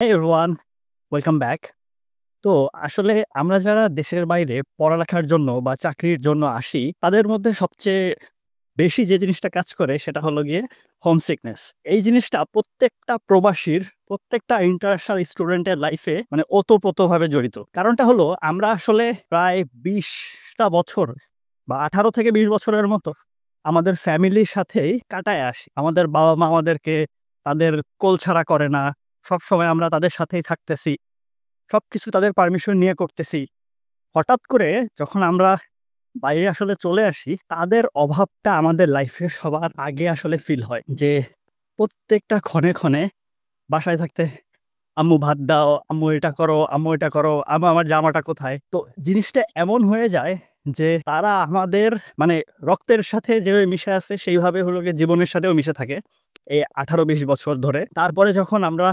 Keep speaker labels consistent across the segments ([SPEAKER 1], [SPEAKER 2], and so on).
[SPEAKER 1] Hey everyone, welcome back. তো আসলে আমরা যারা দেশের বাইরে পড়ালেখার জন্য বা চাকরির জন্য আসি, তাদের মধ্যে সবচেয়ে বেশি যে জিনিসটা কাজ করে সেটা হলো গিয়ে হোমসিকনেস। এই জিনিসটা প্রত্যেকটা প্রবাসীর, প্রত্যেকটা ইন্টারন্যাশনাল স্টুডেন্টের লাইফে মানে ওতপ্রোতভাবে জড়িত। কারণটা হলো আমরা আসলে প্রায় ২০ টা বছর বা ১৮ থেকে ২০ বছরের মতো আমাদের ফ্যামিলির সাথেই কাটায় আসি। আমাদের বাবা-মা আমাদেরকে তাদের কোলছাড়া করে না। সবসময় আমরা তাদের সাথেই থাকতেছি। সবকিছু তাদের পারমিশন নিয়ে করতেছি। হঠাৎ করে যখন আমরা বাইরে আসলে চলে আসি, তাদের অভাবটা আমাদের লাইফে সবার আগে আসলে ফিল হয়। যে প্রত্যেকটা ক্ষণে, ক্ষণে বাসায় থাকতে, "আম্মু ভাত দাও, আম্মু এটা করো, আম্মু এটা করো, আম্মু আমার জামাটা কোথায়?" তো জিনিসটা এমন হয়ে যায় যে তারা আমাদের মানে রক্তের সাথে যেভাবে মিশে আছে সেইভাবে হলো গিয়ে জীবনের সাথেও মিশে থাকে এই ১৮-২০ বছর ধরে। তারপরে যখন আমরা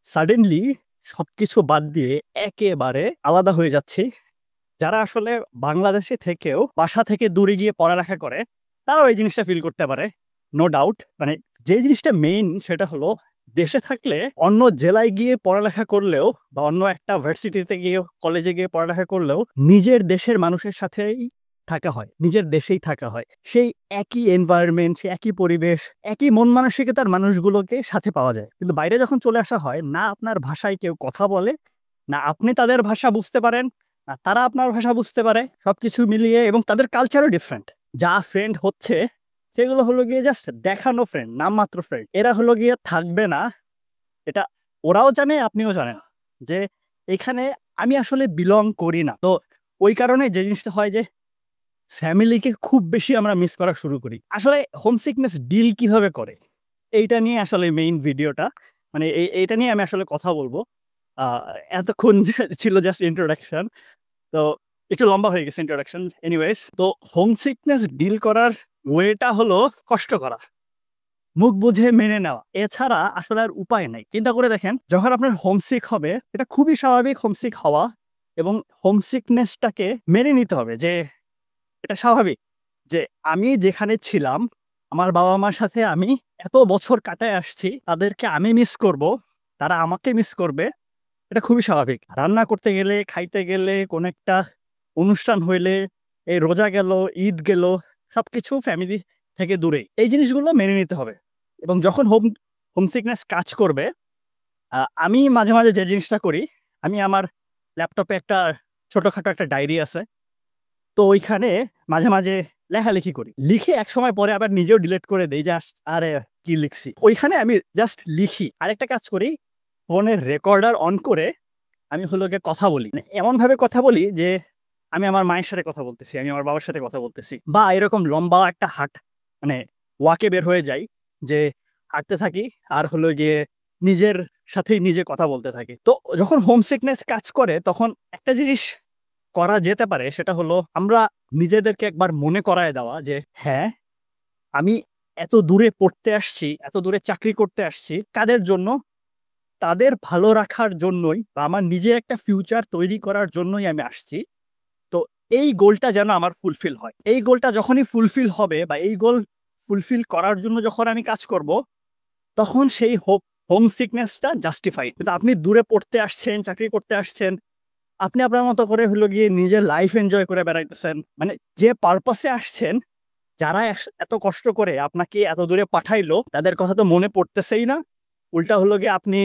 [SPEAKER 1] সাডেনলি সবকিছু বাদ দিয়ে একেবারে আলাদা হয়ে যাচ্ছি। যারা আসলে বাংলাদেশে থেকেও বাসা থেকে দূরে গিয়ে পড়ালেখা করে, তারাও এই জিনিসটা ফিল করতে পারে। No doubt. মানে যে জিনিসটা মেইন সেটা হলো দেশে থাকলে অন্য জেলায় গিয়ে পড়ালেখা করলেও বা অন্য একটা ভার্সিটিতে গিয়ে কলেজে গিয়ে পড়ালেখা করলেও নিজের দেশের মানুষের সাথেই থাকা হয়। নিজের দেশেই থাকা হয়। সেই একই এনভায়রনমেন্ট, সেই একই পরিবেশ, একই মন মানসিকতার মানুষগুলোকে সাথে পাওয়া যায়। কিন্তু বাইরে যখন চলে আসা হয়, না আপনার ভাষায় কেউ কথা বলে, না আপনি তাদের ভাষা বুঝতে পারেন, না তারা আপনার ভাষা বুঝতে পারে। সবকিছু মিলিয়ে এবং তাদের কালচারও ডিফারেন্ট। যা ফ্রেন্ড হচ্ছে সেগুলো হলো গিয়ে জাস্ট দেখানো ফ্রেন্ড, নামমাত্র ফ্রেন্ড। এরা হলো গিয়ে থাকবে না। এটা ওরাও জানে, আপনিও জানেন যে এখানে আমি আসলে বিলং করি না। তো ওই কারণে যে জিনিসটা হয় যে ফ্যামিলিকে খুব বেশি আমরা মিস করা শুরু করি। আসলে হোমসিকনেস ডিল কিভাবে করে? এইটা নিয়ে আসলে মেইন ভিডিওটা। মানে এইটা নিয়ে আমি আসলে কথা বলবো। আ এতক্ষণ ছিল জাস্ট ইন্ট্রোডাকশন। তো একটু লম্বা হয়ে গেছে ইন্ট্রোডাকশন। এনিওয়েজ তো হোমসিকনেস ডিল করার ওয়েটা হলো কষ্ট করা। মুখ বুঝে মেনে নেওয়া। এছাড়া আসলে আর উপায় নাই। চিন্তা করে দেখেন, যখন আপনার হোমসিক হবে, এটা খুবই স্বাভাবিক হোমসিক হওয়া এবং হোমসিকনেসটাকে মেনে নিতে হবে যে এটা স্বাভাবিক। যে আমি যেখানে ছিলাম, আমার বাবা-মার সাথে আমি এত বছর কাটায় আসছি, তাদেরকে আমি মিস করব, তারা আমাকে মিস করবে। এটা খুবই স্বাভাবিক। রান্না করতে গেলে, খাইতে গেলে, কোনো একটা অনুষ্ঠান হইলে, এই রোজা গেল, ঈদ গেল, সবকিছু ফ্যামিলি থেকে দূরে। এই জিনিসগুলো মেনে নিতে হবে। এবং যখন হোমসিকনেস কাজ করবে, আমি মাঝে, মাঝে যে জিনিসটা করি, আমি আমার ল্যাপটপে একটা ছোটখাটো একটা ডায়েরি আছে। তো ওইখানে মাঝে, মাঝে লেখালেখি করি। লিখে একসময় পরে আবার নিজেও ডিলিট করে দেই যে, আরে কি লিখছি? ওইখানে আমি জাস্ট লিখি। আরেকটা কাজ করি, ফোনের রেকর্ডার অন করে আমি হলো গিয়ে কথা বলি। মানে এমনভাবে কথা বলি যে আমি আমার মায়ের সাথে কথা বলতেছি, আমি আমার বাবার সাথে কথা বলতেছি। বা এরকম লম্বা একটা মানে ওয়াকে বের হয়ে যাই যে হাঁটতে থাকি আর হলো গিয়ে নিজের সাথেই নিজে কথা বলতে থাকি। তো যখন হোমসিকনেস কাজ করে তখন একটা জিনিস করা যেতে পারে সেটা হলো আমরা নিজেদেরকে একবার মনে করায় দেওয়া যে হ্যাঁ, আমি এত দূরে পড়তে আসছি, এত দূরে চাকরি করতে আসছি। কাদের জন্য? তাদের ভালো রাখার জন্যই বা আমার নিজের একটা ফিউচার তৈরি করার জন্যই আমি আসছি। তো এই গোলটা যেন আমার ফুলফিল হয়। এই গোলটা যখনই ফুলফিল হবে বা এই গোল ফুলফিল করার জন্য যখন আমি কাজ করব, তখন সেই হোম সিকনেসটা জাস্টিফাইড। কিন্তু আপনি দূরে পড়তে আসছেন, চাকরি করতে আসছেন, আপনি আপনার মতো করে হলো গিয়ে নিজের লাইফ এনজয় করে বেড়াইতেছেন। মানে যে পারপাসে আসছেন, যারা এত কষ্ট করে আপনাকে এত দূরে পাঠাইলো, তাদের কথা তো মনে পড়তেছেই না। উল্টা হলো গিয়ে আপনি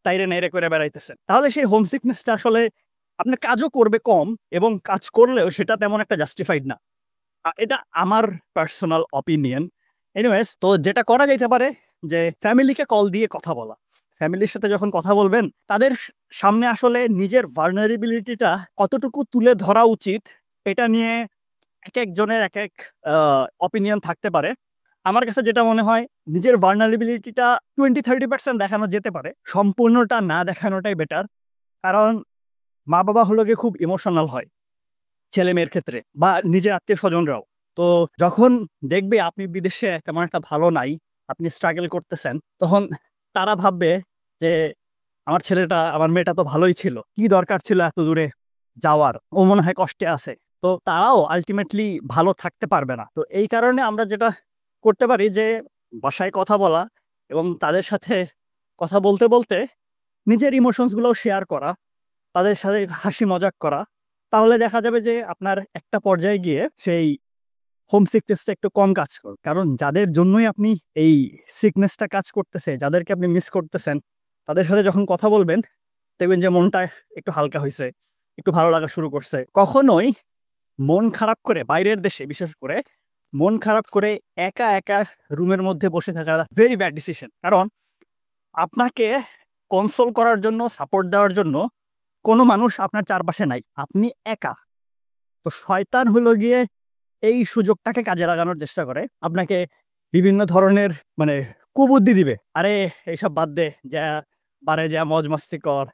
[SPEAKER 1] তাইরে নাইরে করে বেড়াইতেছেন। তাহলে সেই হোমসিকনেসটা আসলে আপনার কাজও করবে কম এবং কাজ করলেও সেটা তেমন একটা জাস্টিফাইড না। এটা আমার পার্সোনাল অপিনিয়ন। এনিওয়েজ তো যেটা করা যাইতে পারে যে ফ্যামিলিকে কল দিয়ে কথা বলা। ফ্যামিলির সাথে যখন কথা বলবেন, তাদের সামনে আসলে নিজের ভালনারেবিলিটিটা কতটুকু তুলে ধরা উচিত, এটা নিয়ে একেকজনের একেক আ অপিনিয়ন থাকতে পারে। আমার কাছে যেটা মনে হয় নিজের ভালনারেবিলিটিটা 20-30% দেখানো যেতে পারে। সম্পূর্ণটা না দেখানোটাই বেটার। কারণ মা-বাবা হলো গিয়ে খুব ইমোশনাল হয় ছেলে-মেয়ের ক্ষেত্রে বা নিজের আত্মীয়স্বজনরাও। তো যখন দেখবে আপনি বিদেশে তেমন একটা ভালো নাই, আপনি স্ট্রাগল করতেছেন, তখন তারা ভাববে যে আমার ছেলেটা, আমার মেয়েটা তো ভালোই ছিল। কি দরকার ছিল এত দূরে যাওয়ার? ও মনে হয় কষ্টে আছে। তো তারাও আল্টিমেটলি ভালো থাকতে পারবে না। তো এই কারণে আমরা যেটা করতে পারি যে বাসায় কথা বলা এবং তাদের সাথে কথা বলতে, বলতে নিজের ইমোশনসগুলোও শেয়ার করা, তাদের সাথে হাসি মজাক করা, তাহলে দেখা যাবে যে আপনার একটা পর্যায়ে গিয়ে সেই হোম সিকনেসটা একটু কম কাজ করবে। কারণ যাদের জন্যই আপনি এই সিকনেসটা কাজ করতেছে, যাদেরকে আপনি মিস করতেছেন, তাদের সাথে যখন কথা বলবেন দেখবেন যে মনটা একটু হালকা হয়েছে, একটু ভালো লাগা শুরু করছে। কখনোই মন খারাপ করে, বাইরের দেশে বিশেষ করে মন খারাপ করে একা একা রুমের মধ্যে বসে থাকা ভেরি ব্যাড ডিসিশন। কারণ আপনাকে কনসোল করার জন্য, সাপোর্ট দেওয়ার জন্য কোনো মানুষ আপনার চারপাশে নাই, আপনি একা। তো শয়তান হলো গিয়ে এই সুযোগটাকে কাজে লাগানোর চেষ্টা করে, আপনাকে বিভিন্ন ধরনের মানে কুবুদ্ধি দিবে। আরে এইসব বাদ দে, যা বারে যা মজ মাস্তি কর,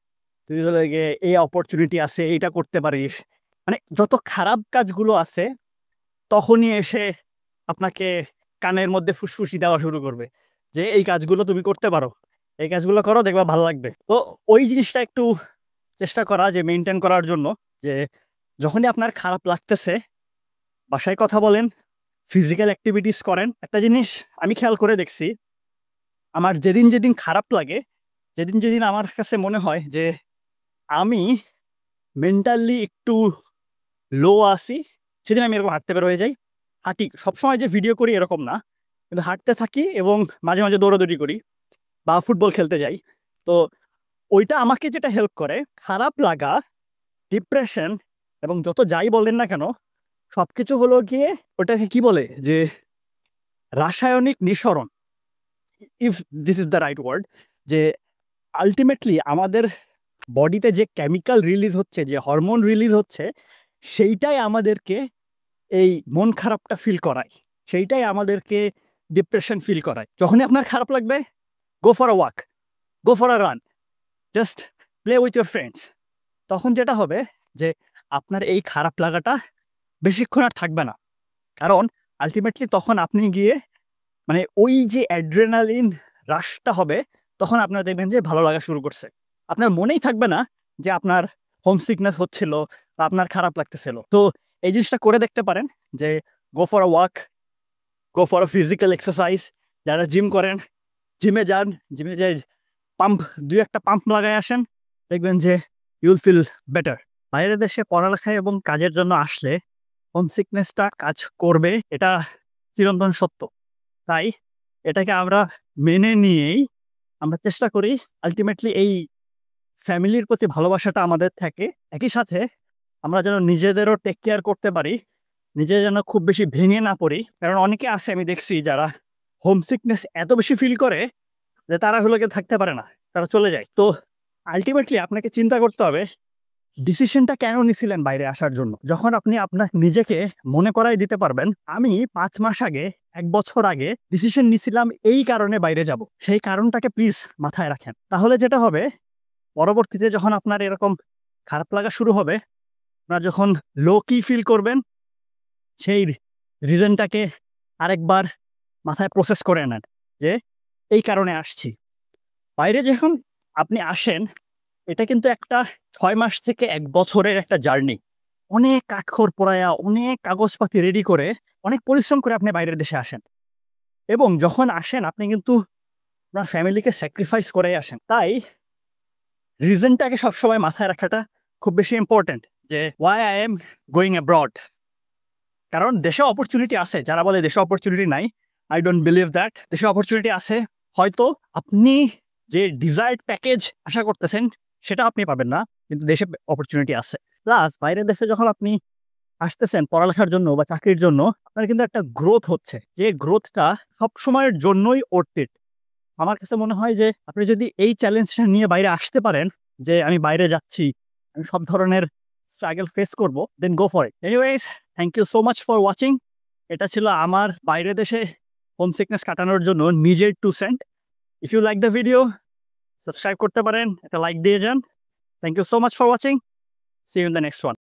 [SPEAKER 1] তুই হলে গিয়ে এই অপরচুনিটি আছে, এইটা করতে পারিস। মানে যত খারাপ কাজগুলো আছে তখনই এসে আপনাকে কানের মধ্যে ফুসফুসি দেওয়া শুরু করবে যে এই কাজগুলো তুমি করতে পারো, এই কাজগুলো করো, দেখবা ভালো লাগবে। তো ওই জিনিসটা একটু চেষ্টা করা যে মেনটেন করার জন্য, যে যখনই আপনার খারাপ লাগতেছে বাসায় কথা বলেন, ফিজিক্যাল অ্যাক্টিভিটিস করেন। একটা জিনিস আমি খেয়াল করে দেখছি, আমার যেদিন যেদিন খারাপ লাগে, যেদিন যেদিন আমার কাছে মনে হয় যে আমি মেন্টালি একটু লো আসি, সেদিন আমি এরকম হাঁটতে বের হয়ে যাই। হাঁটি, সবসময় যে ভিডিও করি এরকম না, কিন্তু হাঁটতে থাকি এবং মাঝে মাঝে দৌড়াদৌড়ি করি বা ফুটবল খেলতে যাই। তো ওইটা আমাকে যেটা হেল্প করে, খারাপ লাগা, ডিপ্রেশন এবং যত যাই বলেন না কেন, সবকিছু হলো গিয়ে ওটাকে কি বলে যে রাসায়নিক নিঃসরণ, if this is the right word. যে আলটিমেটলি আমাদের বডিতে যে কেমিক্যাল রিলিজ হচ্ছে, যে হরমোন রিলিজ হচ্ছে, সেইটাই আমাদেরকে এই মন খারাপটা ফিল করায়, সেইটাই আমাদেরকে ডিপ্রেশন ফিল করায়। যখনই আপনার খারাপ লাগবে, go for a walk, go for a run, just play with your friends. তখন যেটা হবে যে আপনার এই খারাপ লাগাটা বেশিক্ষণ আর থাকবে না। কারণ আলটিমেটলি তখন আপনি গিয়ে মানে ওই যে অ্যাড্রেনালিন রাশটা হবে, তখন আপনারা দেখবেন যে ভালো লাগা শুরু করছে। আপনার মনেই থাকবে না যে আপনার হোম সিকনেস হচ্ছিল বা আপনার খারাপ লাগতেছিল। তো এই জিনিসটা করে দেখতে পারেন যে go for a walk, go for a physical exercise. যারা জিম করেন, জিমে যান, জিমে যাই পাম্প, দুই একটা পাম্প লাগায় আসেন, দেখবেন যে ইউল ফিল বেটার। বাইরের দেশে পড়ালেখা এবং কাজের জন্য আসলে হোম সিকনেসটা কাজ করবে, এটা চিরন্তন সত্য। তাই এটাকে আমরা মেনে নিয়েই আমরা চেষ্টা করি আলটিমেটলি এই ফ্যামিলির প্রতি ভালোবাসাটা আমাদের থাকে। একই সাথে আমরা যেন নিজেদেরও টেক কেয়ার করতে পারি, নিজে যেন খুব বেশি ভেঙে না পড়ি। কারণ অনেকে আছে আমি দেখছি যারা হোম সিকনেস এত বেশি ফিল করে যে তারা হলো গিয়ে থাকতে পারে না, তারা চলে যায়। তো আলটিমেটলি আপনাকে চিন্তা করতে হবে ডিসিশনটা কেন নিছিলেন বাইরে আসার জন্য। যখন আপনি আপনার নিজেকে মনে করাই দিতে পারবেন আমি 5 মাস আগে, 1 বছর আগে ডিসিশন নিছিলাম এই কারণে বাইরে যাব, সেই কারণটাকে প্লিজ মাথায় রাখেন। তাহলে যেটা হবে, পরবর্তীতে যখন আপনার এরকম খারাপ লাগা শুরু হবে, আপনার যখন লো কি ফিল করবেন, সেই রিজনটাকে আরেকবার মাথায় প্রসেস করে নেন যে এই কারণে আসছি। বাইরে যখন আপনি আসেন, এটা কিন্তু একটা 6 মাস থেকে 1 বছরের একটা জার্নি। অনেক কাঠখড় পোড়ায়া, অনেক কাগজপাতি রেডি করে, অনেক পরিশ্রম করে আপনি বাইরের দেশে আসেন। এবং যখন আসেন আপনি কিন্তু আপনার ফ্যামিলিকে স্যাক্রিফাইস করে আসেন। তাই রিজনটাকে সবসময় মাথায় রাখাটা খুব বেশি ইম্পর্টেন্ট, যে why I am going abroad. কারণ দেশে অপরচুনিটি আছে, যারা বলে দেশে অপরচুনিটি নাই, আই ডোন্ট বিলিভ দ্যাট। দেশে অপরচুনিটি আছে, হয়তো আপনি যে ডিজায়ার্ড প্যাকেজ আশা করতেছেন সেটা আপনি পাবেন না, কিন্তু দেশে অপরচুনিটি আছে। প্লাস বাইরের দেশে যখন আপনি আসতেছেন পড়ালেখার জন্য বা চাকরির জন্য, আপনার কিন্তু একটা গ্রোথ হচ্ছে, যে গ্রোথটা সব সময়ের জন্যই অর্থিত। আমার কাছে মনে হয় যে আপনি যদি এই চ্যালেঞ্জটা নিয়ে বাইরে আসতে পারেন, যে আমি বাইরে যাচ্ছি, আমি সব ধরনের স্ট্রাগল ফেস করব, then go for it. Anyways, thank you so much for watching. এটা ছিল আমার বাইরে দেশে হোম সিকনেস কাটানোর জন্য নিজের 2 cents. If you like the video, subscribe করতে পারেন, একটা লাইক দিয়ে যান। Thank you so much for watching. See you in the next one.